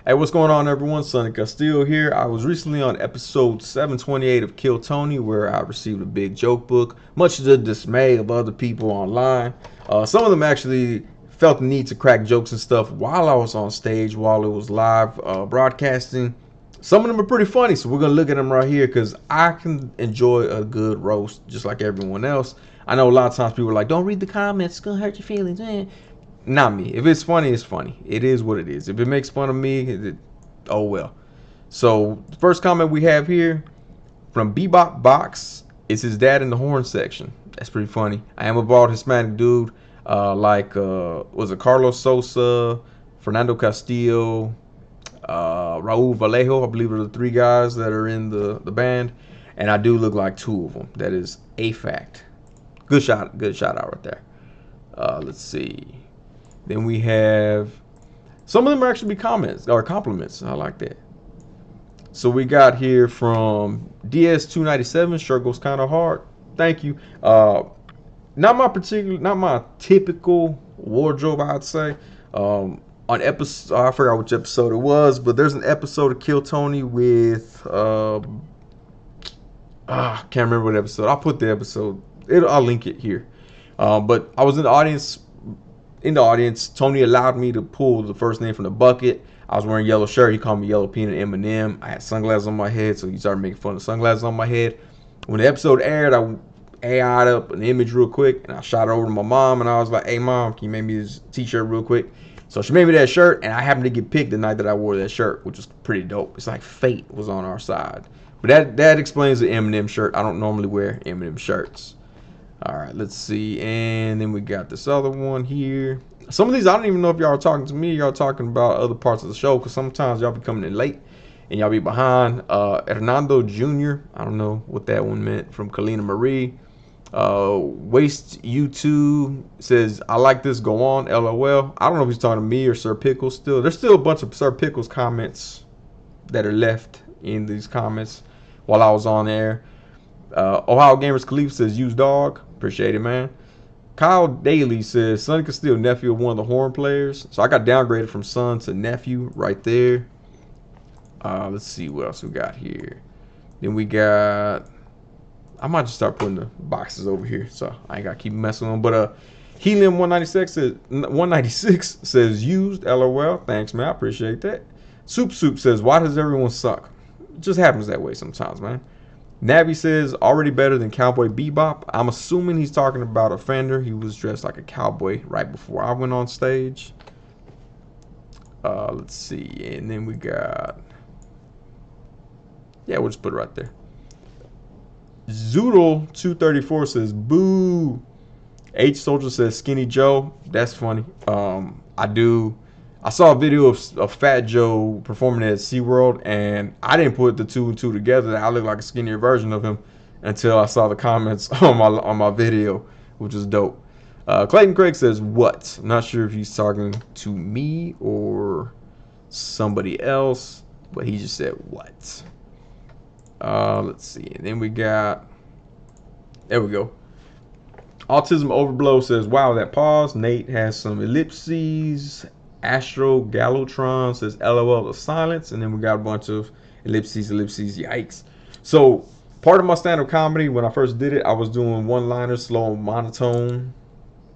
Hey, what's going on, everyone? Sonny Castillo here. I was recently on episode 728 of Kill Tony, where I received a big joke book, much to the dismay of other people online. Some of them actually felt the need to crack jokes and stuff while I was on stage, while it was live broadcasting. Some of them are pretty funny, so we're going to look at them right here because I can enjoy a good roast just like everyone else. I know a lot of times people are like, don't read the comments, it's going to hurt your feelings, man. Not me. If it's funny, it's funny. It is what it is. If it makes fun of me, oh well. So the first comment we have here from Bebop Box is his dad in the horn section. That's pretty funny. I am a bald Hispanic dude, was it Carlos Sosa, Fernando Castillo, Raul Vallejo. I believe are the three guys that are in the band, and I do look like two of them. That is a fact. Good shout out right there. Let's see. Then we have, some of them are actually comments or compliments. I like that. So we got here from DS297. Shirt goes kind of hard. Thank you. Not my typical wardrobe, I'd say. On episode, I forgot which episode it was, but there's an episode of Kill Tony with I can't remember what episode. I'll put the episode. I'll link it here. But I was in the audience. Tony allowed me to pull the first name from the bucket. I was wearing yellow shirt. He called me Yellow Peanut Eminem. I had sunglasses on my head, so he started making fun of sunglasses on my head. When the episode aired, I AI'd up an image real quick, and I shot it over to my mom, and I was like, hey, Mom, can you make me this t-shirt real quick? So she made me that shirt, and I happened to get picked the night that I wore that shirt, which was pretty dope. It's like fate was on our side. But that explains the Eminem shirt. I don't normally wear Eminem shirts. All right, let's see. And then we got this other one here. Some of these, I don't even know if y'all are talking to me. Y'all talking about other parts of the show, because sometimes y'all be coming in late and y'all be behind. Hernando Jr., I don't know what that one meant, from Kalina Marie. Waste U2 says, I like this, go on, LOL. I don't know if he's talking to me or Sir Pickles still. There's still a bunch of Sir Pickles comments that are left in these comments while I was on air. Ohio Gamers Khalif says, use dog. Appreciate it, man. Kyle Daly says, Sonny Castillo, nephew of one of the horn players. So I got downgraded from son to nephew right there. Let's see what else we got here. Then we got, I might just start putting the boxes over here, so I ain't got to keep messing with them. But Helium 196 says, used, LOL. Thanks, man. I appreciate that. Soup says, why does everyone suck? It just happens that way sometimes, man. Navi says, already better than Cowboy Bebop. I'm assuming he's talking about Offender. He was dressed like a cowboy right before I went on stage. Let's see. And then we got, yeah, we'll just put it right there. Zoodle 234 says, boo. H Soldier says, Skinny Joe. That's funny. I saw a video of Fat Joe performing at SeaWorld, and I didn't put the two and two together. I look like a skinnier version of him until I saw the comments on my video, which is dope. Clayton Craig says, what? I'm not sure if he's talking to me or somebody else, but he just said, what? Let's see. And then we got, there we go. Autism Overblow says, wow, that pause. Nate has some ellipses. Astro Gallotron says LOL to silence, and then we got a bunch of ellipses, yikes. So part of my stand-up comedy, when I first did it, I was doing one-liners, slow, monotone,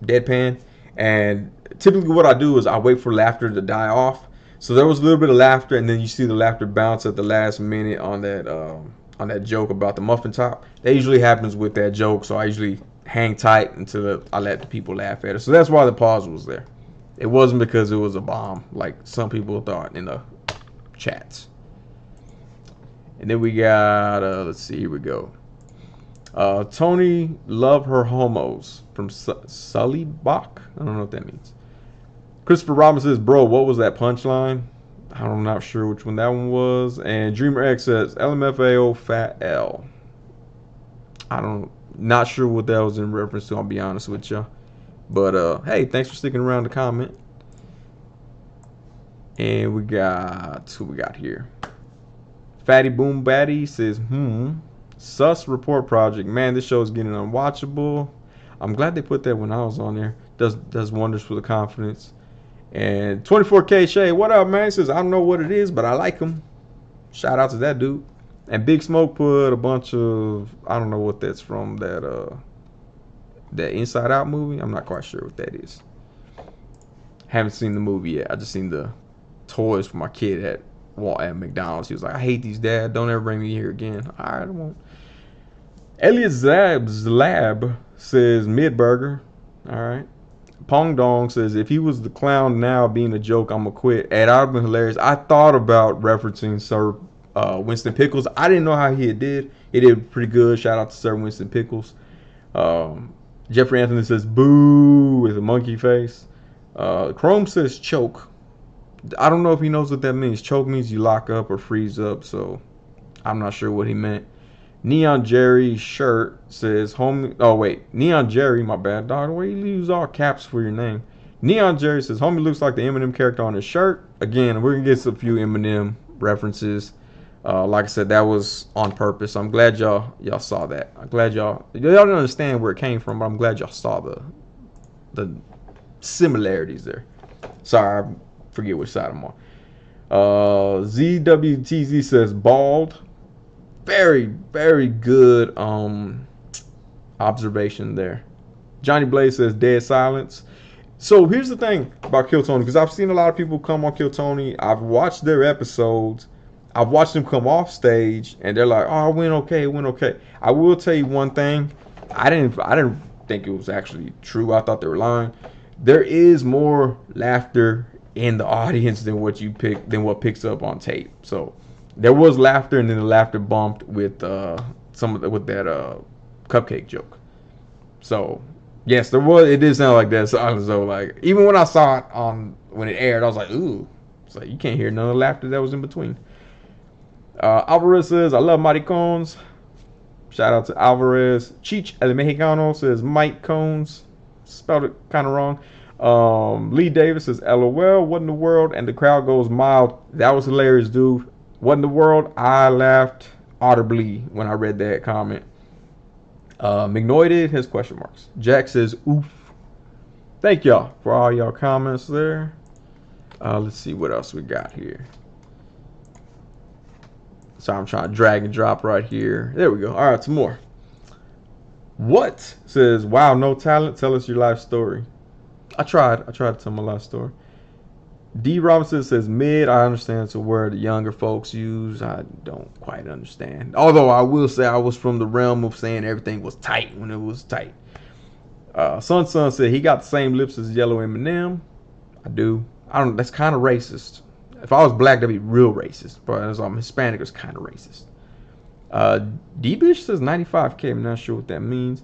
deadpan, and typically what I do is I wait for laughter to die off. So there was a little bit of laughter, and then you see the laughter bounce at the last minute on that joke about the muffin top. That usually happens with that joke, so I usually hang tight until I let the people laugh at it. So that's why the pause was there. It wasn't because it was a bomb, like some people thought in the chats. And then we got, let's see, here we go. Tony love her homos from Sully Bach. I don't know what that means. Christopher Robinson says, bro, what was that punchline? I'm not sure which one that one was. And Dreamer X says, LMFAO Fat L. Not sure what that was in reference to, I'll be honest with y'all. But, hey, thanks for sticking around to comment. And we got, who we got here? Fatty Boom Batty says, Sus Report Project. Man, this show is getting unwatchable. I'm glad they put that when I was on there. Does wonders for the confidence. And 24K Shay, what up, man? He says, I don't know what it is, but I like him. Shout out to that dude. And Big Smoke put a bunch of, I don't know what that's from, that Inside Out movie. I'm not quite sure what that is. Haven't seen the movie yet. I just seen the toys for my kid at McDonald's. He was like, I hate these, Dad. Don't ever bring me here again. All right, I won't. Elliot Zab's Lab says Midburger. All right. Pong Dong says, if he was the clown now being a joke, I'm going to quit. And that would have been hilarious. I thought about referencing Sir Winston Pickles. I didn't know how he did. He did pretty good. Shout out to Sir Winston Pickles. Jeffrey Anthony says, boo, with a monkey face. Chrome says choke. I don't know if he knows what that means. Choke means you lock up or freeze up, so I'm not sure what he meant. Neon Jerry shirt says homie. Oh wait, Neon Jerry, my bad, dog. Why you use all caps for your name? Neon Jerry says homie looks like the Eminem character on his shirt. Again, we're gonna get a few Eminem references. Like I said, that was on purpose. I'm glad y'all saw that. I'm glad y'all don't understand where it came from, but I'm glad y'all saw the similarities there. Sorry, I forget which side I'm on. ZWTZ says bald. Very, very good observation there. Johnny Blaze says dead silence. So here's the thing about Kill Tony, because I've seen a lot of people come on Kill Tony. I've watched their episodes. I've watched them come off stage, and they're like, "Oh, it went okay, it went okay." I will tell you one thing. I didn't think it was actually true. I thought they were lying. There is more laughter in the audience than what picks up on tape. So there was laughter, and then the laughter bumped with that cupcake joke. So yes, there was. It did sound like that. So like even when I saw it when it aired, I was like, ooh. It's like you can't hear none of the laughter that was in between. Alvarez says, I love maricones. Shout out to Alvarez. Chicha El Mexicano says Mike Cones. Spelled it kind of wrong. Lee Davis says, LOL, what in the world? And the crowd goes mild. That was hilarious, dude. What in the world? I laughed audibly when I read that comment. McNoided has question marks. Jack says, oof. Thank y'all for all y'all comments there. Let's see what else we got here. So I'm trying to drag and drop right here. There we go. All right, some more. What says, wow, no talent. Tell us your life story. I tried to tell my life story. D Robinson says mid. I understand it's a word the younger folks use. I don't quite understand. Although I will say I was from the realm of saying everything was tight when it was tight. Sunson said he got the same lips as Yellow Eminem. I do. That's kind of racist. If I was black, that'd be real racist. But as I'm Hispanic, it's kind of racist. D-Bish says 95K. I'm not sure what that means.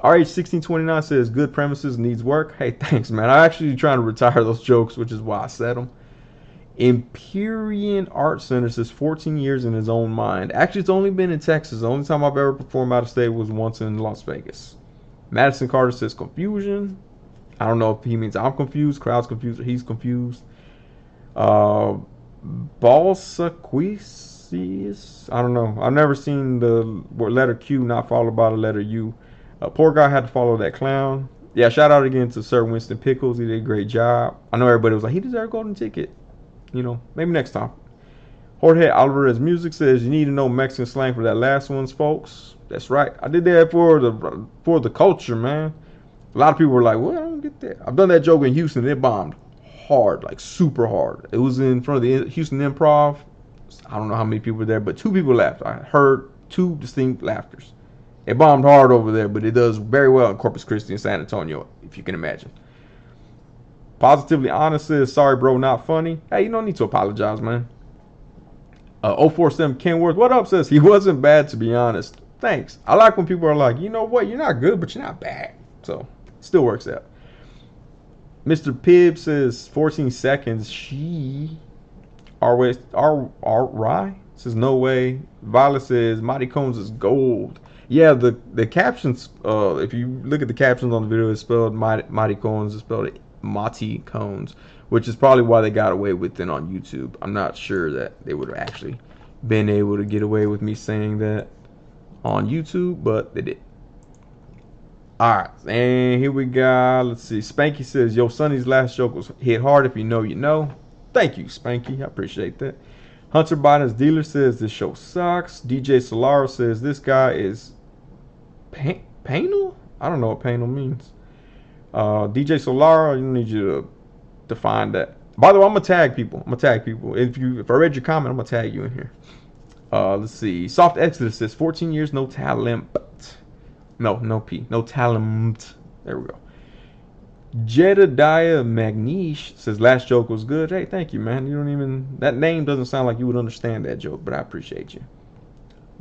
RH1629 says good premises, needs work. Hey, thanks, man. I'm actually trying to retire those jokes, which is why I said them. Empyrean Art Center says 14 years in his own mind. Actually, it's only been in Texas. The only time I've ever performed out of state was once in Las Vegas. Madison Carter says confusion. I don't know if he means I'm confused, crowd's confused, or he's confused. Balsaquisius, I don't know. I've never seen the letter Q not followed by the letter U. Poor guy had to follow that clown. Yeah, shout out again to Sir Winston Pickles. He did a great job. I know everybody was like, he deserved a golden ticket. You know, maybe next time. Jorge Alvarez Music says you need to know Mexican slang for that last ones, folks. That's right. I did that for the culture, man. A lot of people were like, well, I don't get that. I've done that joke in Houston. And it bombed hard, like super hard. It was in front of the Houston Improv. I don't know how many people were there, but 2 people laughed. I heard 2 distinct laughters. It bombed hard over there, but it does very well in Corpus Christi and San Antonio, if you can imagine. Positively Honest says, sorry, bro, not funny. Hey, you don't need to apologize, man. 047 Kenworth, what up, says, he wasn't bad, to be honest. Thanks. I like when people are like, you know what, you're not good, but you're not bad. So, still works out. Mr. Pibb says, 14 seconds. She, Rye says, no way. Violet says, Mighty Cones is gold. Yeah, the captions, if you look at the captions on the video, it's spelled Mighty Cones, it's spelled Mati Cones, which is probably why they got away with it on YouTube. I'm not sure that they would have actually been able to get away with me saying that on YouTube, but they did. All right, and here we go. Let's see. Spanky says, "Yo, Sonny's last joke was hit hard. If you know, you know." Thank you, Spanky. I appreciate that. Hunter Biden's dealer says this show sucks. DJ Solaro says this guy is panel. I don't know what panel means. DJ Solaro, you need you to define that. By the way, I'm gonna tag people. If I read your comment, I'm gonna tag you in here. Let's see. Soft Exodus says 14 years, no talent. No P. No talent. There we go. Jedediah Magnish says last joke was good. Hey, thank you, man. You don't even, that name doesn't sound like you would understand that joke, but I appreciate you.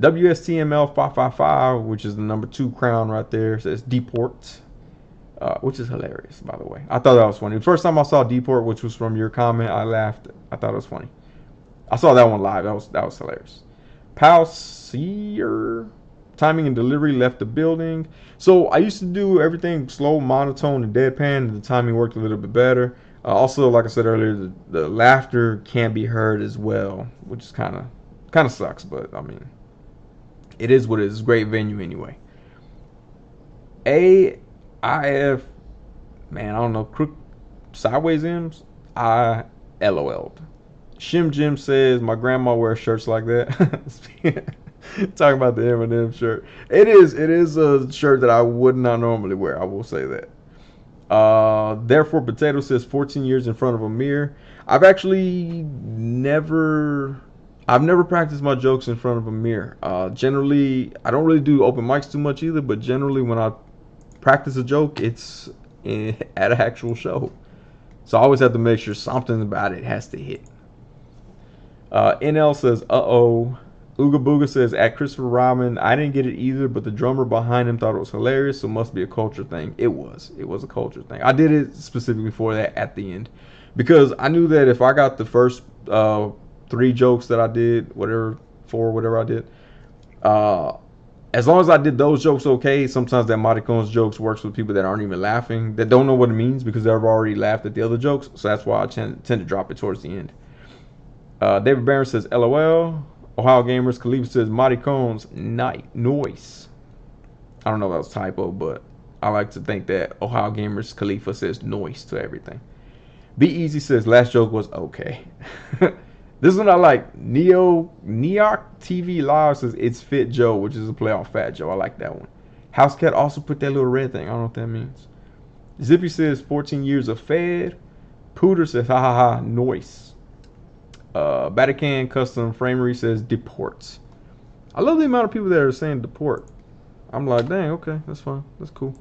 WSTML 555, which is the number 2 crown right there, says deport, which is hilarious, by the way. I thought that was funny. The first time I saw deport, which was from your comment, I laughed. I thought it was funny. I saw that one live. That was hilarious. Pal Seer, timing and delivery left the building. So I used to do everything slow, monotone, and deadpan, and the timing worked a little bit better. Also, like I said earlier, the laughter can't be heard as well, which is kind of sucks. But I mean, it is what it is. It's a great venue anyway. AIF, man, I don't know. Crook sideways M's. I LOL'd. Shim Jim says my grandma wears shirts like that. Talking about the Eminem shirt. It is a shirt that I would not normally wear. I will say that. Therefore, Potato says 14 years in front of a mirror. I've never practiced my jokes in front of a mirror. Generally, I don't really do open mics too much either, but generally when I practice a joke, it's at an actual show. So I always have to make sure something about it has to hit. NL says, uh-oh. Uabooga says, at Christopher Robin, I didn't get it either, but the drummer behind him thought it was hilarious, so it must be a culture thing. It was a culture thing. I did it specifically for that at the end, because I knew that if I got the first 3 jokes that I did, 4, whatever I did, as long as I did those jokes okay, sometimes that Maricone's jokes works with people that aren't even laughing, that don't know what it means because they've already laughed at the other jokes, so that's why I tend to drop it towards the end. David Barron says, LOL. Ohio Gamers. Khalifa says, Maricone's noise. I don't know if that was a typo, but I like to think that Ohio Gamers Khalifa says noise to everything. Be Easy says, last joke was okay. This one I like. Neoc TV Live says, it's Fit Joe, which is a play on Fat Joe. I like that one. Housecat also put that little red thing. I don't know what that means. Zippy says, 14 years of Fed. Pooter says, ha ha ha, noise. Batty Custom Framery says deports. I love the amount of people that are saying deport. I'm like, dang, okay, that's fine. That's cool.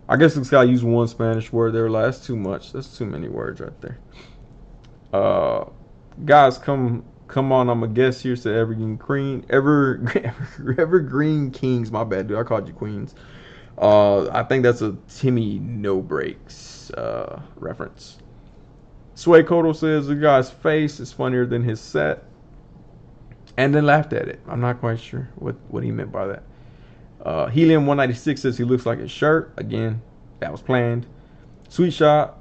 I guess this guy used one Spanish word there. Like, that's too much. That's too many words right there. Guys, come on. I'm a guest here. Said Evergreen Kings. My bad, dude. I called you Queens. I think that's a Timmy No Breaks reference. Sway Kodo says the guy's face is funnier than his set, and then laughed at it. I'm not quite sure what he meant by that. Helium 196 says he looks like his shirt. Again, that was planned. Sweet Shot.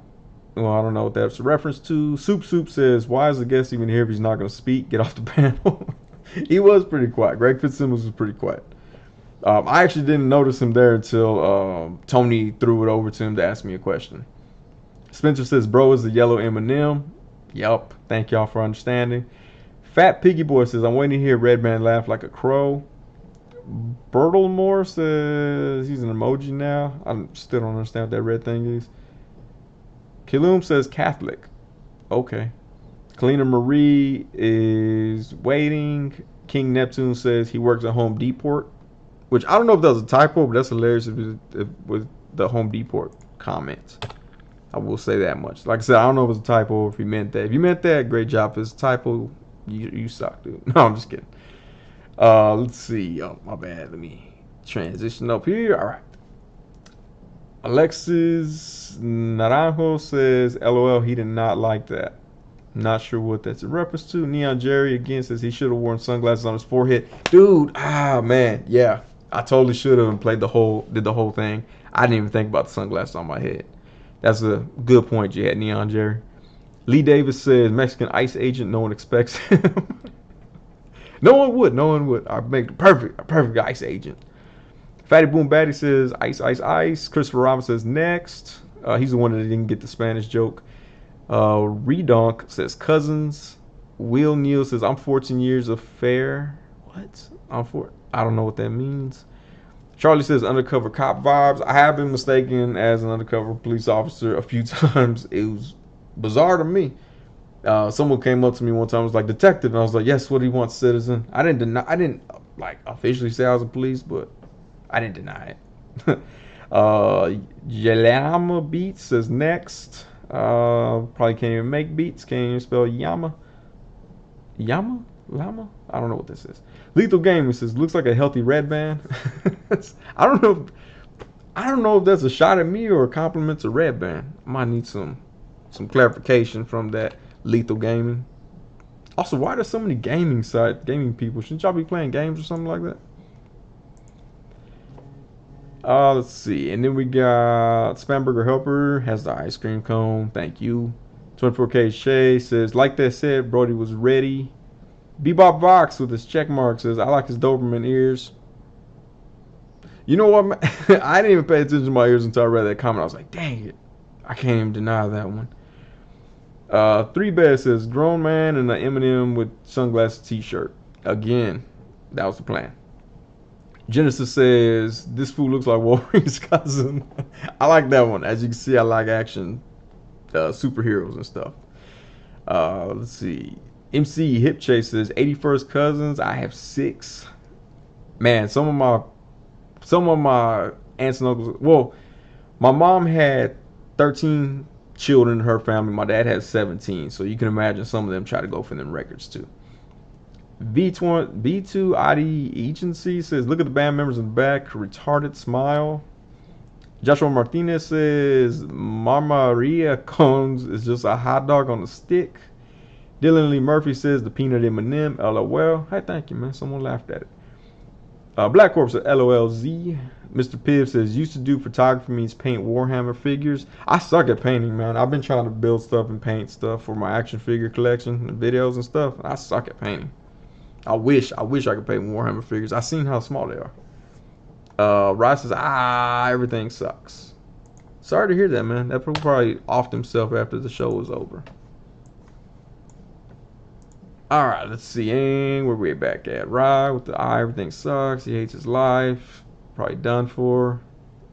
Well, I don't know what that's a reference to. Soup says, why is the guest even here if he's not going to speak? Get off the panel. He was pretty quiet. Greg Fitzsimmons was pretty quiet. I actually didn't notice him there until Tony threw it over to him to ask me a question. Spencer says, bro is the yellow Eminem. Yup. Thank y'all for understanding. Fat Piggy Boy says, I'm waiting to hear Redman laugh like a crow. Bertlemore says he's an emoji now. I still don't understand what that red thing is. Kilum says Catholic. Okay. Kalina Marie is waiting. King Neptune says he works at Home Depot, which I don't know if that was a typo, but that's hilarious if with the Home Depot comments. I will say that much. Like I said, I don't know if it was a typo or if he meant that. If you meant that, great job. If it's a typo, you suck, dude. No, I'm just kidding. Let's see. Oh, my bad. Let me transition up here. All right. Alexis Naranjo says, LOL, he did not like that. Not sure what that's a reference to. Neon Jerry again says he should have worn sunglasses on his forehead. Dude, man. Yeah, I totally should have and did the whole thing. I didn't even think about the sunglasses on my head. That's a good point you had, Neon Jerry. Lee Davis says, Mexican ICE agent, no one expects him. No one would. I make a perfect ICE agent. Fatty Boom Batty says ice, ice, ice. Christopher Robinson says next. He's the one that didn't get the Spanish joke. Redonk says cousins. Will Neal says I'm 14 years of fair. What? I don't know what that means. Charlie says undercover cop vibes. I have been mistaken as an undercover police officer a few times. It was bizarre to me. Someone came up to me one time and was like, detective, and I was like, yes, what do you want, citizen? I didn't like officially say I was a police, but I didn't deny it. Yalama Beats says next. Probably can't even make beats. Can't even spell Yama. Lama? I don't know what this is. Lethal Gaming says looks like a healthy red band. I don't know. I don't know if that's a shot at me or a compliment to red band. I might need some clarification from that. Lethal Gaming. Also, why are there so many gaming people? Shouldn't y'all be playing games or something like that? Let's see. And then we got Spamburger Helper has the ice cream cone. Thank you. 24K Shay says, like that said, Brody was ready. Bebop Vox with his check mark says, I like his Doberman ears. You know what, man? I didn't even pay attention to my ears until I read that comment. I was like, dang it. I can't even deny that one. 3Bed says, grown man in an Eminem with sunglasses t-shirt. Again, that was the plan. Genesis says, this fool looks like Wolverine's cousin. I like that one. As you can see, I like action superheroes and stuff. Let's see. MC Hip Chase says, 81st cousins. I have 6. Man, some of my aunts and uncles. Well, my mom had 13 children in her family. My dad has 17. So you can imagine some of them try to go for them records too. B2 ID Agency says, look at the band members in the back. Retarded smile. Joshua Martinez says, Marmaria Cones is just a hot dog on a stick. Dylan Lee Murphy says, the peanut M&M. LOL. Hey, thank you, man. Someone laughed at it. Black Corpse says, LOLZ. Mr. Piv says, used to do photography means paint Warhammer figures. I suck at painting, man. I've been trying to build stuff and paint stuff for my action figure collection and videos and stuff. I suck at painting. I wish I could paint Warhammer figures. I seen how small they are. Rice says, everything sucks. Sorry to hear that, man. That probably offed himself after the show was over. Alright, let's see. And where we back at? Rye with the everything sucks. He hates his life. Probably done for.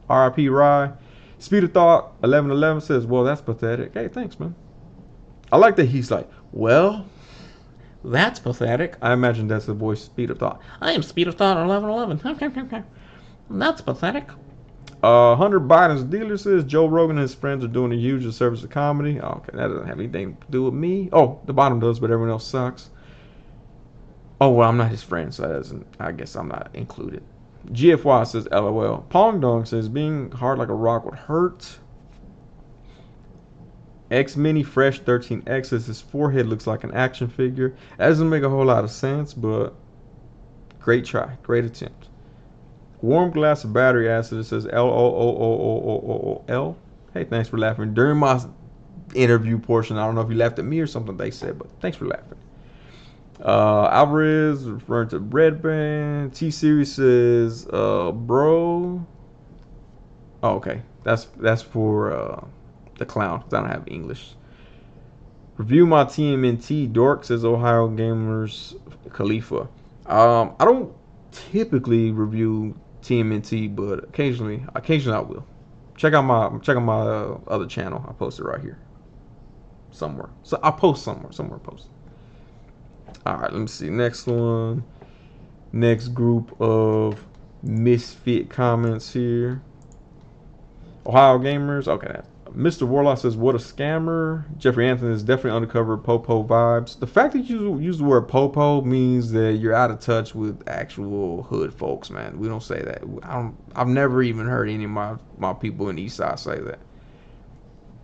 RIP Rye. Speed of Thought 1111 says, well, that's pathetic. Hey, thanks, man. I like that he's like, well, that's pathetic. I imagine that's the voice Speed of Thought. I am Speed of Thought 1111. That's pathetic. Hunter Biden's dealer says Joe Rogan and his friends are doing a huge service of comedy. Oh, okay, that doesn't have anything to do with me. Oh, the bottom does, but everyone else sucks. Oh, well, I'm not his friend, so that doesn't. I guess I'm not included. GFY says LOL. Pong Dong says being hard like a rock would hurt. X Mini Fresh 13X says his forehead looks like an action figure. That doesn't make a whole lot of sense, but great try, great attempt. Warm glass of battery acid. It says LOOOOOOL. Hey, thanks for laughing during my interview portion. I don't know if you laughed at me or something they said, but thanks for laughing. Alvarez referring to Red Band. T Series says, bro. Oh, okay, that's for the clown because I don't have English. Review my TMNT. Dork says Ohio Gamers Khalifa. I don't typically review TMNT, but occasionally I will. Check out my other channel. I post it right here somewhere. So I post somewhere post. All right, let me see. Next one. Next group of misfit comments here. Ohio Gamers. Okay. Mr. Warlock says, what a scammer. Jeffrey Anthony is definitely undercover Popo vibes. The fact that you use the word Popo means that you're out of touch with actual hood folks, man. We don't say that. I've never even heard any of my people in the East Side say that.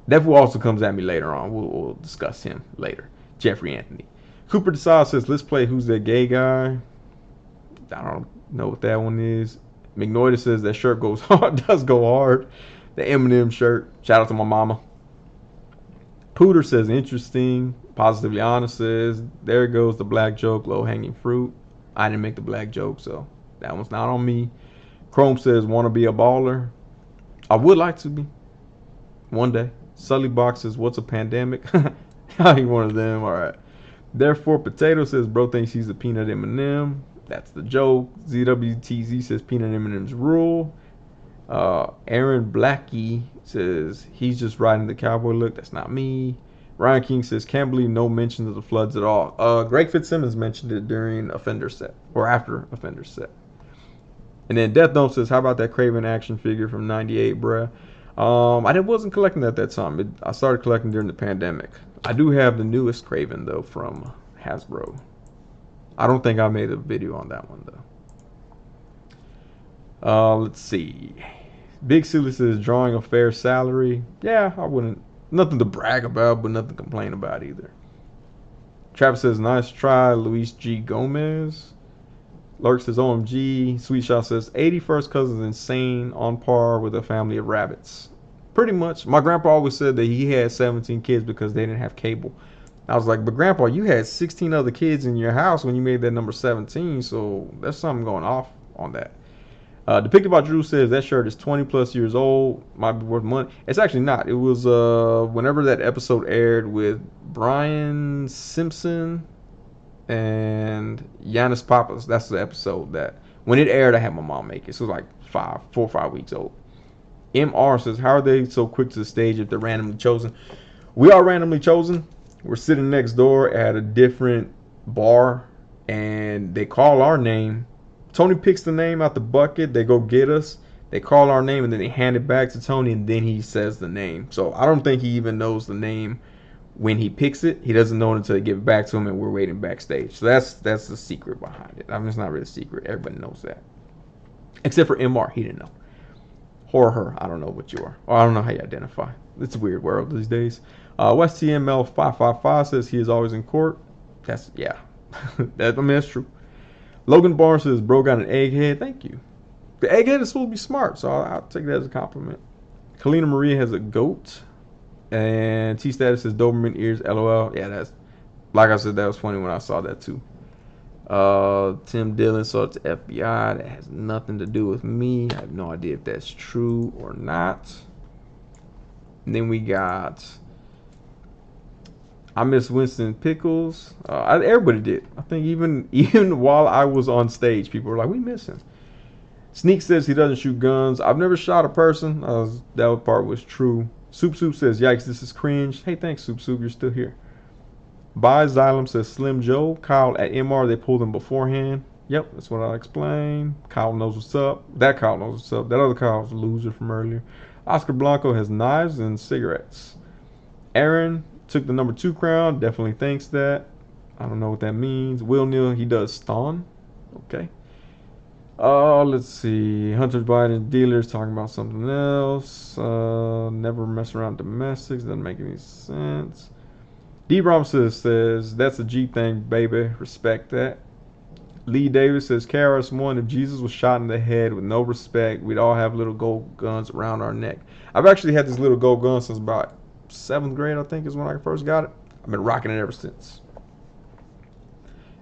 That fool also comes at me later on. We'll discuss him later. Jeffrey Anthony. Cooper Desai says, let's play Who's That Gay Guy. I don't know what that one is. McNoida says that shirt goes hard, does go hard. The Eminem shirt. Shout out to my mama. Pooter says interesting. Positively Honest says there goes the black joke, low hanging fruit. I didn't make the black joke, so that one's not on me. Chrome says, want to be a baller? I would like to be. One day. Sully Box says, what's a pandemic? I ain't one of them. All right. Therefore, Potato says, bro thinks he's a peanut M&M. That's the joke. ZWTZ says, peanut M&M's rule. Aaron Blackie says, he's just riding the cowboy look. That's not me. Ryan King says, can't believe no mention of the floods at all. Greg Fitzsimmons mentioned it during Offender Set, or after Offender Set. And then Death Dome says, how about that Craven action figure from 98, bruh? I wasn't collecting at that time. I started collecting during the pandemic. I do have the newest Craven, though, from Hasbro. I don't think I made a video on that one, though. Let's see. Big Silly says, drawing a fair salary. Yeah, I wouldn't. Nothing to brag about, but nothing to complain about either. Travis says, nice try, Luis G. Gomez. Lurk says, OMG. Sweet Shot says, 81st cousin's insane, on par with a family of rabbits. Pretty much. My grandpa always said that he had 17 kids because they didn't have cable. I was like, but grandpa, you had 16 other kids in your house when you made that number 17, so there's something going off on that. Depicted by Drew says that shirt is 20 plus years old, might be worth money. It's actually not. It was whenever that episode aired with Brian Simpson and Giannis Papas. That's the episode that when it aired, I had my mom make it. So it was like 4 or 5 weeks old. MR says, how are they so quick to the stage if they're randomly chosen? We are randomly chosen. We're sitting next door at a different bar and they call our name. Tony picks the name out the bucket. They go get us. They call our name and then they hand it back to Tony and then he says the name. So I don't think he even knows the name when he picks it. He doesn't know it until they give it back to him and we're waiting backstage. So that's the secret behind it. I mean, it's not really a secret. Everybody knows that. Except for MR. He didn't know. Or her. I don't know what you are. Or I don't know how you identify. It's a weird world these days. West TML 555 says he is always in court. That's, yeah. That's true. Logan Barnes says, bro got an egghead. Thank you. The egghead is supposed to be smart, so I'll take that as a compliment. Kalina Maria has a goat. And T-Status says, Doberman ears, LOL. Yeah, that's, like I said, that was funny when I saw that too. Tim Dillon saw it's FBI. That has nothing to do with me. I have no idea if that's true or not. And then we got, I miss Winston Pickles. Everybody did. I think even while I was on stage, people were like, we miss him. Sneak says he doesn't shoot guns. I've never shot a person. That part was true. Soup Soup says, yikes, this is cringe. Hey, thanks, Soup Soup. You're still here. By Xylem says, Slim Joe. Kyle at MR, they pulled him beforehand. Yep, that's what I explained. Kyle knows what's up. That Kyle knows what's up. That other Kyle's a loser from earlier. Oscar Blanco has knives and cigarettes. Aaron took the number 2 crown. Definitely thinks that. I don't know what that means. Will Neal, he does Ston. Okay. Let's see. Hunter's Biden dealers talking about something else. Never mess around domestics. Doesn't make any sense. D. Robinson says, that's a G thing, baby. Respect that. Lee Davis says, KRS-One, if Jesus was shot in the head with no respect, we'd all have little gold guns around our neck. I've actually had this little gold gun since about 7th grade, I think, is when I first got it. I've been rocking it ever since.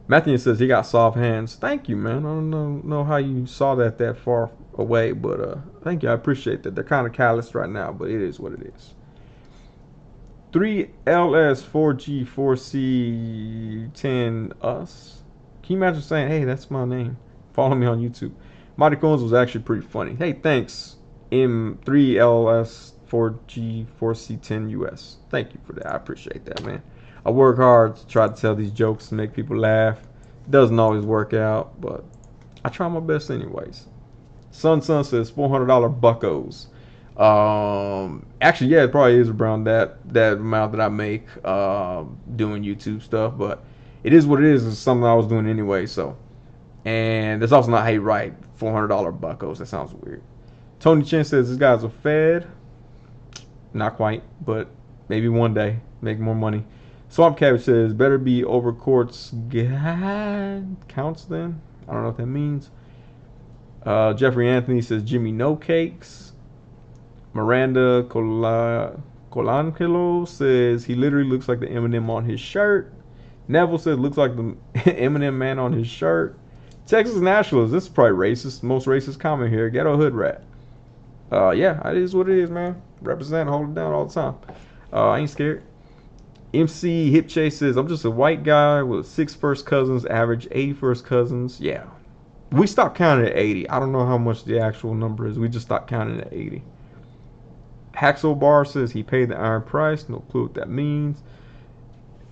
Matthew says he got soft hands. Thank you, man. I don't know how you saw that far away, but thank you. I appreciate that. They're kind of calloused right now, but it is what it is. 3LS4G4C10 us. Can you imagine saying, hey, that's my name? Follow me on YouTube. Mighty Cones was actually pretty funny. Hey, thanks, M3LS4G4C10US. Thank you for that. I appreciate that, man. I work hard to try to tell these jokes and make people laugh. It doesn't always work out, but I try my best anyways. Sunson says $400 buckos. Actually, yeah, it probably is around that amount that I make doing YouTube stuff, but it is what it is. It's something I was doing anyway, so. And that's also not how you write $400 buckos. That sounds weird. Tony Chin says this guy's a fed. Not quite, but maybe one day make more money. Swamp Cabbage says better be over courts. God counts then. I don't know what that means. Jeffrey Anthony says Jimmy No Cakes. Miranda Colangelo says he literally looks like the Eminem on his shirt. Neville says looks like the Eminem man on his shirt. Texas Nationals. This is probably racist. Most racist comment here. Ghetto hood rat. Yeah, it is what it is, man. Represent, hold it down all the time. I ain't scared. MC Hip Chase says, I'm just a white guy with 6 first cousins, average 80 first cousins. Yeah. We stopped counting at 80. I don't know how much the actual number is. We just stopped counting at 80. Haxel Bar says he paid the iron price. No clue what that means.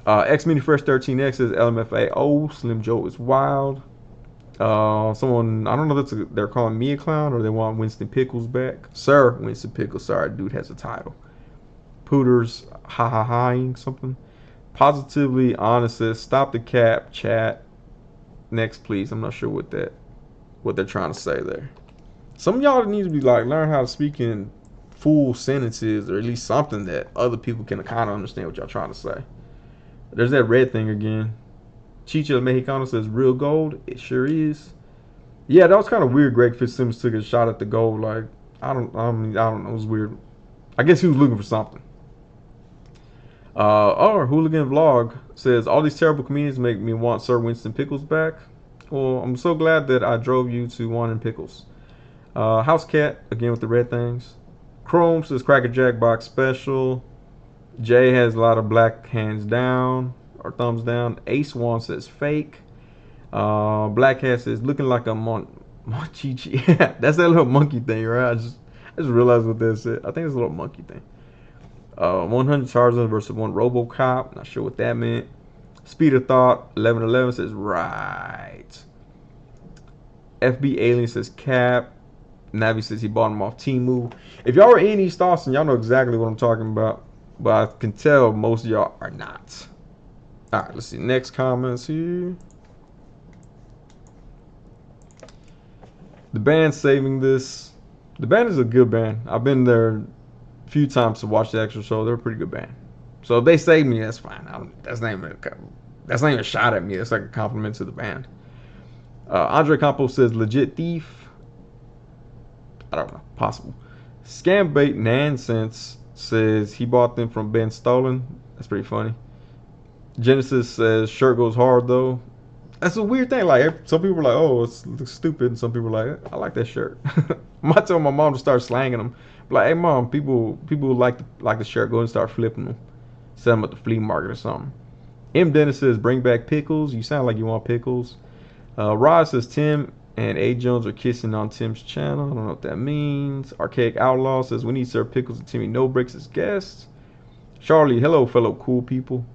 X Mini Fresh 13X says LMFA. Oh, Slim Joe is wild. Someone, I don't know if they're calling me a clown or they want Winston Pickles back. Sir, Winston Pickles. Sorry, dude has a title. Pooters, ha-ha-haing something. Positively Honest says, stop the cap, chat. Next, please. I'm not sure what they're trying to say there. Some of y'all need to be like, learn how to speak in full sentences or at least something that other people can kind of understand what y'all trying to say. There's that red thing again. Chicha Mexicano says real gold. It sure is. Yeah, that was kind of weird. Greg Fitzsimmons took a shot at the gold. Like I don't know. It was weird. I guess he was looking for something. Our hooligan vlog says all these terrible comedians make me want Sir Winston Pickles back. Well, I'm so glad that I drove you to wanting pickles. House Cat again with the red things. Chrome says Cracker Jack box special. Jay has a lot of black hands down or thumbs down. Ace One says fake. Black Hat says looking like a Monchichi. Yeah, that's that little monkey thing, right? I just realized what that said. I think it's a little monkey thing. 100 Tarzan versus 1 RoboCop. Not sure what that meant. Speed of Thought 1111 says right. FB Alien says cap. Navi says he bought him off Temu. If y'all are in East Austin, y'all know exactly what I'm talking about. But I can tell most of y'all are not. Alright, let's see. Next comments here. The band saving this. The band is a good band. I've been there a few times to watch the actual show. They're a pretty good band. So if they save me, that's fine. That's not even a shot at me. It's like a compliment to the band. Andre Campos says legit thief. I don't know. Possible. Scambait Nonsense says he bought them from Ben Stolen. That's pretty funny. Genesis says shirt goes hard though. That's a weird thing. Like some people are like, oh, it looks stupid. And some people are like, I like that shirt. I might tell my mom to start slanging them. Like, hey mom, people like the shirt. Go and start flipping them. Sell them at the flea market or something. M Dennis says bring back pickles. You sound like you want pickles. Rod says Tim and A Jones are kissing on Tim's channel. I don't know what that means. Archaic Outlaw says we need Sir Pickles and Timmy No Bricks as guests. Charlie, hello fellow cool people.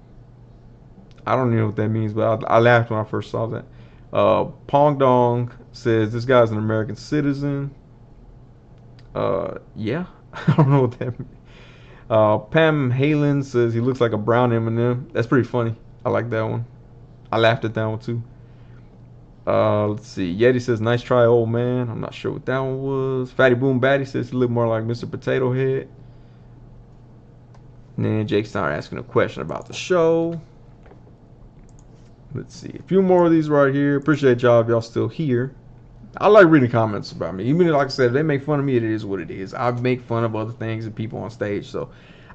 I don't know what that means, but I laughed when I first saw that. Pong Dong says this guy's an American citizen. Yeah, I don't know what that means. Pam Halen says he looks like a brown Eminem. That's pretty funny. I like that one. I laughed at that one too. Let's see. Yeti says nice try, old man. I'm not sure what that one was. Fatty Boom Batty says he looked more like Mr. Potato Head. And then Jake started asking a question about the show. Let's see. A few more of these right here. Appreciate y'all if y'all still here. I like reading comments about me. Even like I said, if they make fun of me, it is what it is. I make fun of other things and people on stage, so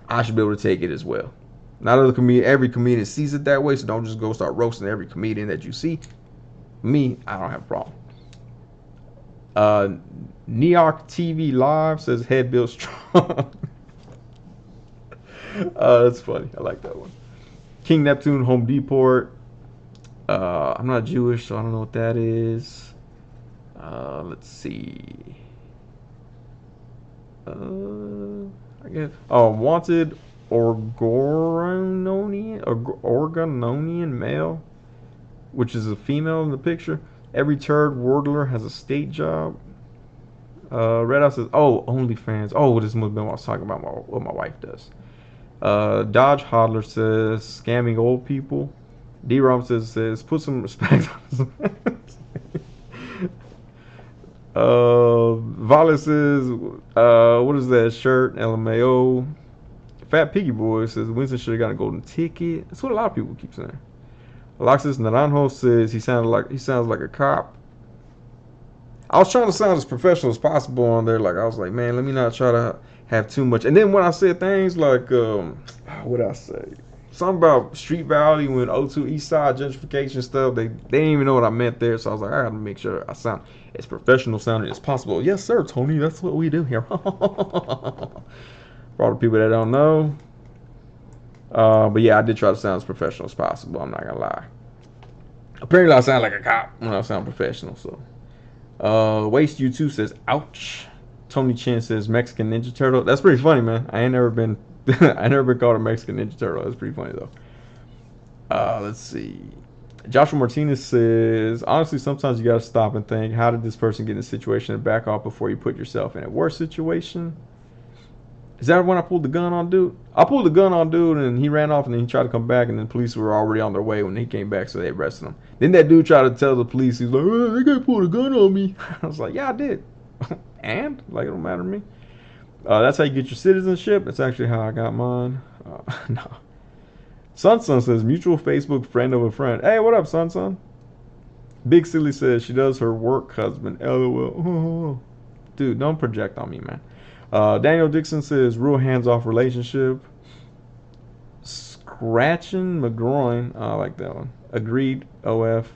I should be able to take it as well. Not every comedian sees it that way, so don't just go start roasting every comedian that you see. Me, I don't have a problem. Neok TV Live says head built strong. That's funny. I like that one. King Neptune Home Depot. I'm not Jewish, so I don't know what that is. Let's see. I guess. Oh, wanted Oregonian male, which is a female in the picture. Every turd wordler has a state job. Red House says, oh, OnlyFans. Oh, this must have been what I was talking about, what my wife does. Dodge Hodler says, scamming old people. D-Rom says, put some respect on his Violet says, what is that shirt? LMAO. Fat Piggy Boy says, Winston should have got a golden ticket. That's what a lot of people keep saying. Alexis Naranjo says he sounds like a cop. I was trying to sound as professional as possible on there. Like I was like, man, let me not try to have too much. And then when I said things like, what did I say? something about street value and O2 East Side gentrification stuff. They didn't even know what I meant there, so I was like, I gotta make sure I sound as professional sounding as possible. Yes, sir, Tony. That's what we do here. For all the people that don't know. But yeah, I did try to sound as professional as possible. I'm not gonna lie. Apparently, I sound like a cop when I sound professional. So, Waste U2 says, "Ouch." Tony Chin says, "Mexican Ninja Turtle." That's pretty funny, man. I ain't never been, I never been called a Mexican Ninja Turtle. That's pretty funny though. Let's see. Joshua Martinez says, "Honestly, sometimes you gotta stop and think, how did this person get in a situation and back off before you put yourself in a worse situation?" Is that when I pulled the gun on dude? I pulled the gun on dude and he ran off and then he tried to come back and then the police were already on their way when he came back, so they arrested him. Then that dude tried to tell the police, he's like, "Oh, they guy pulled a gun on me." I was like, "Yeah, I did." And? Like, it don't matter to me. That's how you get your citizenship. That's actually how I got mine. No. Sunson says, mutual Facebook friend of a friend. Hey, what up, Sunson? Big Silly says, she does her work husband. LOL. Dude, don't project on me, man. Daniel Dixon says, real hands-off relationship. Scratching McGroin. I like that one. Agreed. OF.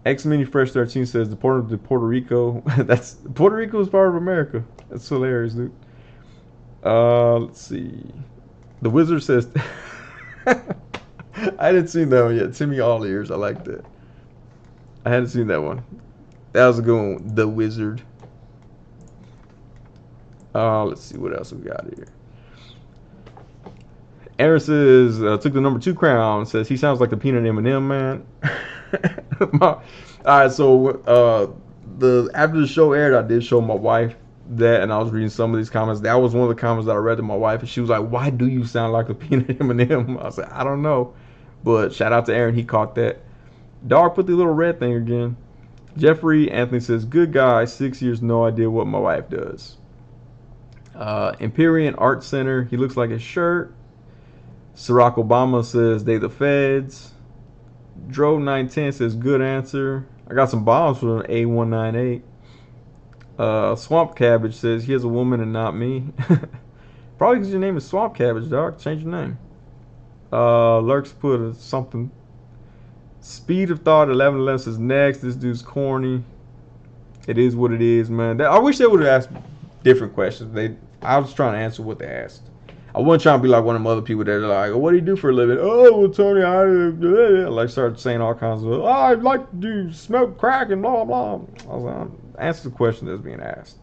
X Mini Fresh 13 says, deported to Puerto Rico. That's Puerto Rico is part of America. That's hilarious, dude. Let's see. The Wizard says, I didn't see that one yet. Timmy All Ears. I like that. I hadn't seen that one. That was a good one. The Wizard. Let's see what else we got here. Aaron says, took the number 2 crown. Says he sounds like the Peanut Eminem man. All right, so after the show aired, I did show my wife that, and I was reading some of these comments. That was one of the comments that I read to my wife, and she was like, "Why do you sound like a Peanut Eminem?" I was like, "I don't know," but shout out to Aaron, he caught that. Dog put the little red thing again. Jeffrey Anthony says, "Good guy, 6 years, no idea what my wife does." Empyrean Art Center, he looks like his shirt. Barack Obama says, "They the feds." Dro 910 says, "Good answer." I got some bombs from A198. Swamp Cabbage says, "He has a woman and not me." Probably because your name is Swamp Cabbage, dog. Change your name. Lurks put something. Speed of Thought 1111 says, "Next, this dude's corny." It is what it is, man. I wish they would have asked different questions. I was trying to answer what they asked. I wasn't trying to be like one of them other people that are like, "What do you do for a living?" "Oh, well, Tony, I like started saying all kinds of, I like to do smoke crack and blah blah." I was like, answer the question that's being asked.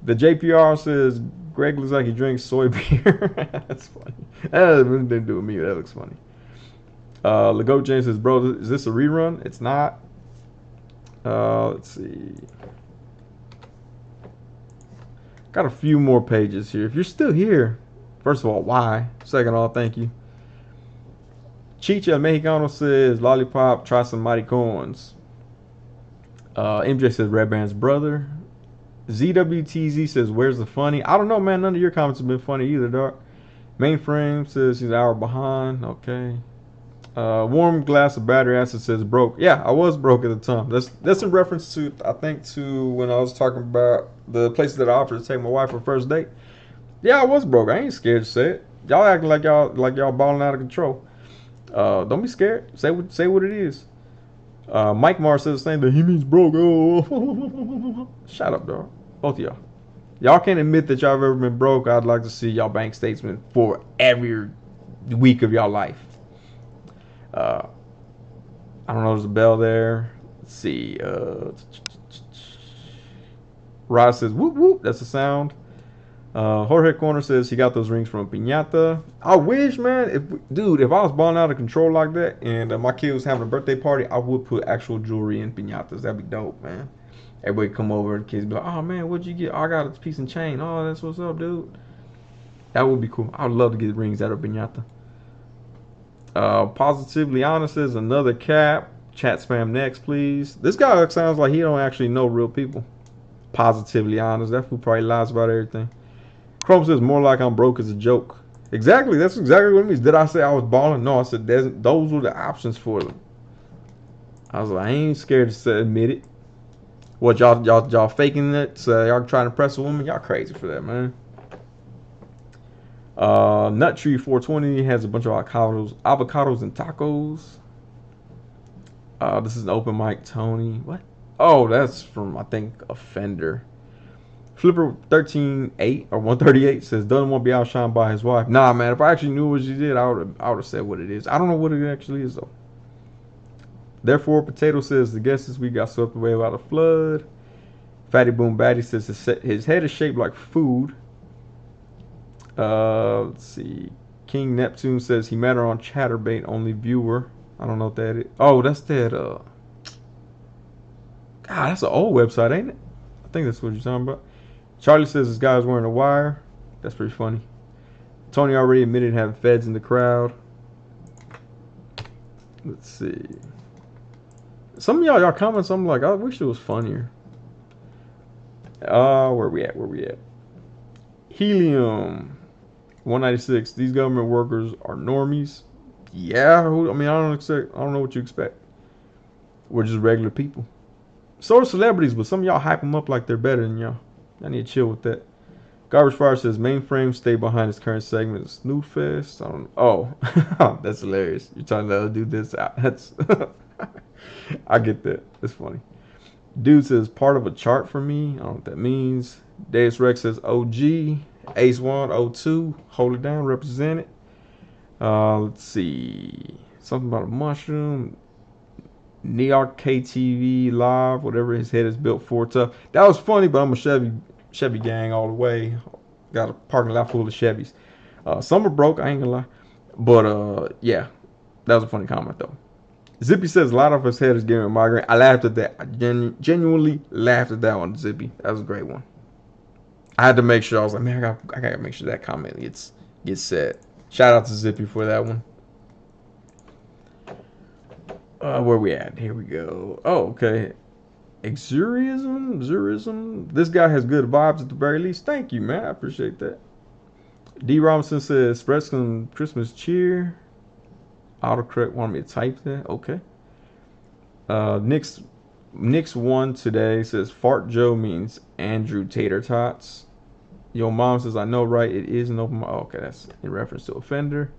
The JPR says, "Greg looks like he drinks soy beer." That's funny. That really didn't do with me. That looks funny. Lego James says, "Bro, is this a rerun?" It's not. Let's see. Got a few more pages here. If you're still here, first of all, why? Second of all, thank you. Chicha Mexicano says, "Lollipop, try some mighty corns." MJ says, "Red Band's brother." ZWTZ says, "Where's the funny?" I don't know, man. None of your comments have been funny either, dog. Mainframe says he's an hour behind. Okay. Warm glass of battery acid says, "Broke." Yeah, I was broke at the time. That's in reference to, I think, to when I was talking about the places that I offered to take my wife for first date. Yeah, I was broke. I ain't scared to say it. Y'all acting like y'all balling out of control. Don't be scared. Say what it is. Mike Mars says the same thing. He means broke. Oh. Shut up, dog. Both of y'all. Y'all can't admit that y'all have ever been broke. I'd like to see y'all bank statement for every week of y'all life. I don't know. There's a bell there. Let's see. Rod says, "Whoop whoop." That's the sound. Jorge Corner says he got those rings from a piñata. I wish, man. If I was balling out of control like that and my kid was having a birthday party, I would put actual jewelry in piñatas. That'd be dope, man. Everybody come over and kids be like, "Oh man, what'd you get?" "Oh, I got a piece and chain." "Oh, that's what's up, dude." That would be cool. I would love to get rings out of piñata. Positively Honest says, "Another cap. Chat spam next, please." This guy sounds like he don't actually know real people. Positively Honest. That fool probably lies about everything. Chrome says, "More like I'm broke as a joke." Exactly. That's exactly what it means. Did I say I was balling? No, I said those were the options for them. I was like, I ain't scared to admit it. What, y'all faking it? So y'all trying to press a woman? Y'all crazy for that, man. Nut Tree 420 has a bunch of avocados and tacos. This is an open mic, Tony. What? Oh, that's from, I think, Offender. Flipper 13-8 or 138 says doesn't want to be outshined by his wife. Nah, man. If I actually knew what she did, I would have said what it is. I don't know what it actually is though. Therefore, Potato says the guess this week got swept away by the flood. Fatty Boom Batty says his head is shaped like food. Let's see. King Neptune says he met her on Chatterbait, only viewer. I don't know what that is. Oh, that's that. God, that's an old website, ain't it? I think that's what you're talking about. Charlie says this guy's wearing a wire. That's pretty funny. Tony already admitted having feds in the crowd. Let's see. Some of y'all comments, I'm like, I wish it was funnier. Where we at? Helium 196. These government workers are normies. Yeah, I mean, I don't know what you expect. We're just regular people. So are celebrities, but some of y'all hype them up like they're better than y'all. I need to chill with that. Garbage Fire says mainframe stay behind his current segment. Snoot Fest. I don't know. Oh, that's hilarious. You're trying to do this. That's I get that. That's funny. Dude says part of a chart for me. I don't know what that means. Deus Rex says OG. Ace One 02. Hold it down. Represent it. Let's see. Something about a mushroom. Neark KTV live. Whatever his head is built for. Tough. That was funny, but I'm a Chevy gang all the way. Got a parking lot full of Chevys. Some are broke, I ain't gonna lie. But yeah, that was a funny comment though. Zippy says a lot of his head is giving a migraine. I laughed at that. I genuinely laughed at that one, Zippy. That was a great one. I had to make sure. I was like, man, I gotta make sure that comment gets said. Shout out to Zippy for that one. Where we at? Here we go. Oh, okay. Xurism. This guy has good vibes at the very least. Thank you, man. I appreciate that. D. Robinson says, spread some Christmas cheer. Autocorrect wanted me to type that. Okay. Nick's one today says, Fart Joe means Andrew Tater Tots. Yo, mom says, I know, right? It is an open. Oh, okay, that's in reference to Offender.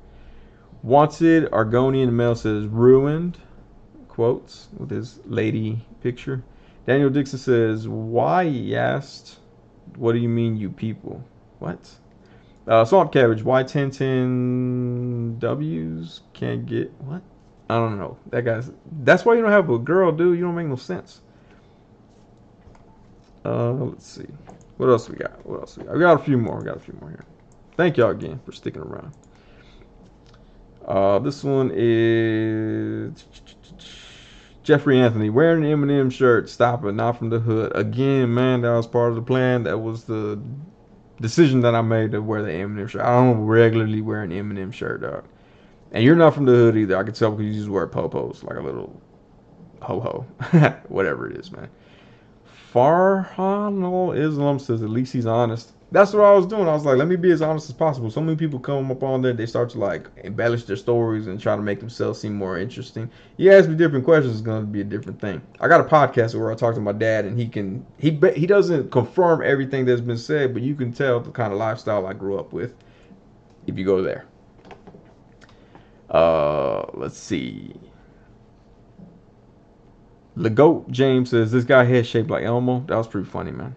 Wanted Argonian male says, ruined. Quotes with his lady picture. Daniel Dixon says, why he asked, what do you mean, you people? What? Salt Cabbage, why 1010Ws can't get, what? I don't know. That's why you don't have a girl, dude. You don't make no sense. Let's see. What else we got? We got a few more. Here. Thank y'all again for sticking around. This one is Jeffrey Anthony wearing an Eminem shirt. Stop it, not from the hood. Again, man, that was part of the plan. That was the decision that I made to wear the Eminem shirt. I don't regularly wear an Eminem shirt, dog. And you're not from the hood either. I can tell because you just wear popos like a little ho-ho. Whatever it is, man. Farhanul Islam says at least he's honest. That's what I was doing. I was like, let me be as honest as possible. So many people come up on there, they start to like embellish their stories and try to make themselves seem more interesting. You ask me different questions, it's gonna be a different thing. I got a podcast where I talk to my dad, and he doesn't confirm everything that's been said, but you can tell the kind of lifestyle I grew up with if you go there. Let's see. Legoat James says this guy head shaped like Elmo. That was pretty funny, man.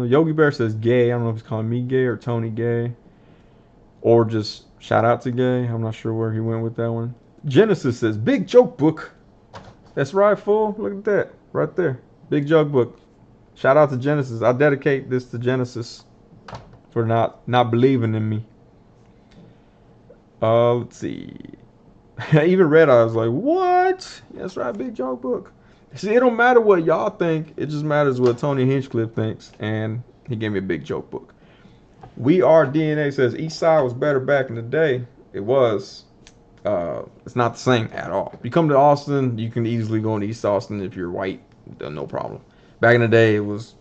Yogi Bear says gay. I don't know if he's calling me gay or Tony gay, or just shout out to gay. I'm not sure where he went with that one. Genesis says big joke book. That's right, fool. Look at that right there. Big joke book. Shout out to Genesis. I dedicate this to Genesis for not believing in me. Let's see. Even Red Eye was like, what? That's right, big joke book. See, it don't matter what y'all think. It just matters what Tony Hinchcliffe thinks. And he gave me a big joke book. We Are DNA says East Side was better back in the day. It was. It's not the same at all. If you come to Austin, you can easily go into East Austin if you're white. No problem. Back in the day, it was.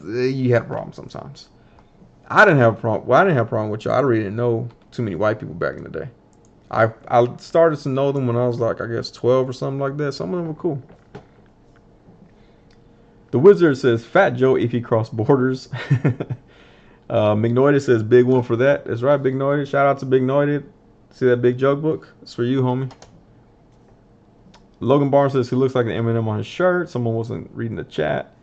You had a problem sometimes. I didn't have a problem. Well, I didn't have a problem with y'all. I really didn't know too many white people back in the day. I started to know them when I was like, I guess 12 or something like that. Some of them were cool. The Wizard says Fat Joe if he crossed borders. McNoided says big one for that. That's right, Big Noided. Shout out to Big Noided. See that big joke book? It's for you, homie. Logan Barnes says he looks like an Eminem on his shirt. Someone wasn't reading the chat.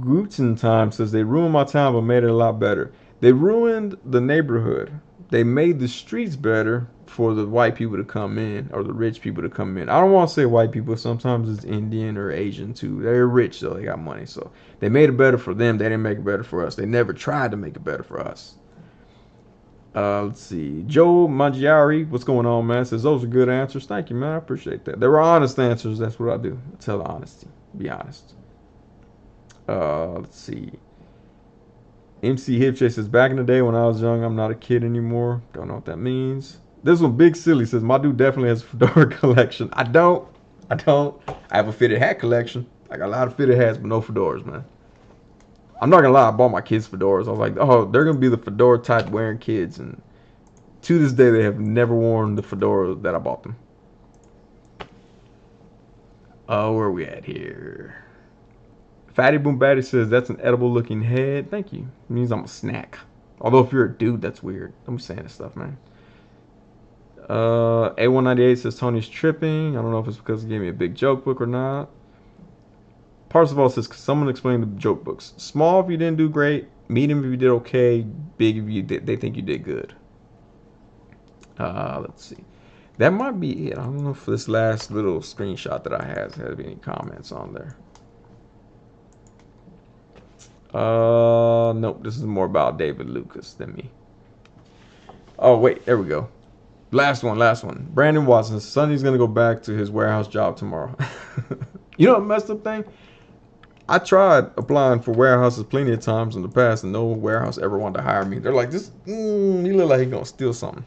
Guten Time says they ruined my town but made it a lot better. They ruined the neighborhood. They made the streets better for the white people to come in or the rich people to come in. I don't want to say white people. Sometimes it's Indian or Asian too. They're rich though. They got money. So they made it better for them. They didn't make it better for us. They never tried to make it better for us. Let's see. Joe Maggiari, what's going on, man? Says those are good answers. Thank you, man. I appreciate that. They were honest answers. That's what I do. I tell the honesty. Be honest. Let's see. MC Hipchase says, back in the day when I was young, I'm not a kid anymore. Don't know what that means. This one, Big Silly, says, my dude definitely has a fedora collection. I don't. I have a fitted hat collection. I got a lot of fitted hats, but no fedoras, man. I'm not going to lie. I bought my kids fedoras. I was like, oh, they're going to be the fedora type wearing kids. And to this day, they have never worn the fedora that I bought them. Oh, where are we at here? Fatty Boom Batty says, that's an edible looking head. Thank you. It means I'm a snack. Although if you're a dude, that's weird. Don't be saying this stuff, man. A198 says Tony's tripping. I don't know if it's because he gave me a big joke book or not. Parzival says, someone explain the joke books. Small if you didn't do great. Medium if you did okay. Big if you did, they think you did good. Let's see. That might be it. I don't know if this last little screenshot that I have has any comments on there. Nope. This is more about David Lucas than me. Oh, wait. There we go. Last one. Brandon Watson. Sonny's going to go back to his warehouse job tomorrow. You know what messed up thing? I tried applying for warehouses plenty of times in the past, and no warehouse ever wanted to hire me. They're like, this, you look like you're going to steal something.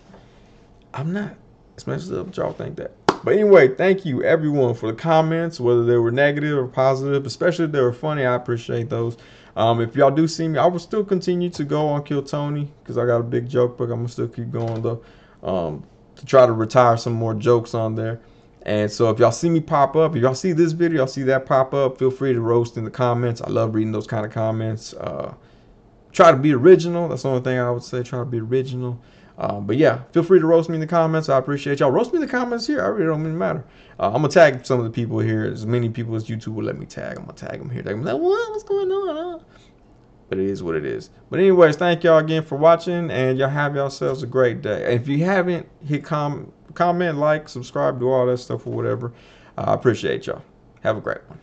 I'm not. It's messed up. Y'all think that. But anyway, thank you, everyone, for the comments, whether they were negative or positive, especially if they were funny. I appreciate those. If y'all do see me, I will still continue to go on Kill Tony because I got a big joke book. I'm going to still keep going, though, to try to retire some more jokes on there. And so if y'all see me pop up, if y'all see this video, y'all see that pop up, feel free to roast in the comments. I love reading those kind of comments. Try to be original. That's the only thing I would say. Try to be original. But yeah, feel free to roast me in the comments. I appreciate y'all. Roast me in the comments here. I really don't even matter. I'm going to tag some of the people here. As many people as YouTube will let me tag. I'm going to tag them here. They're going to be like, what's going on? But it is what it is. But anyways, thank y'all again for watching. And y'all have yourselves a great day. And if you haven't, hit comment, like, subscribe, do all that stuff or whatever. I appreciate y'all. Have a great one.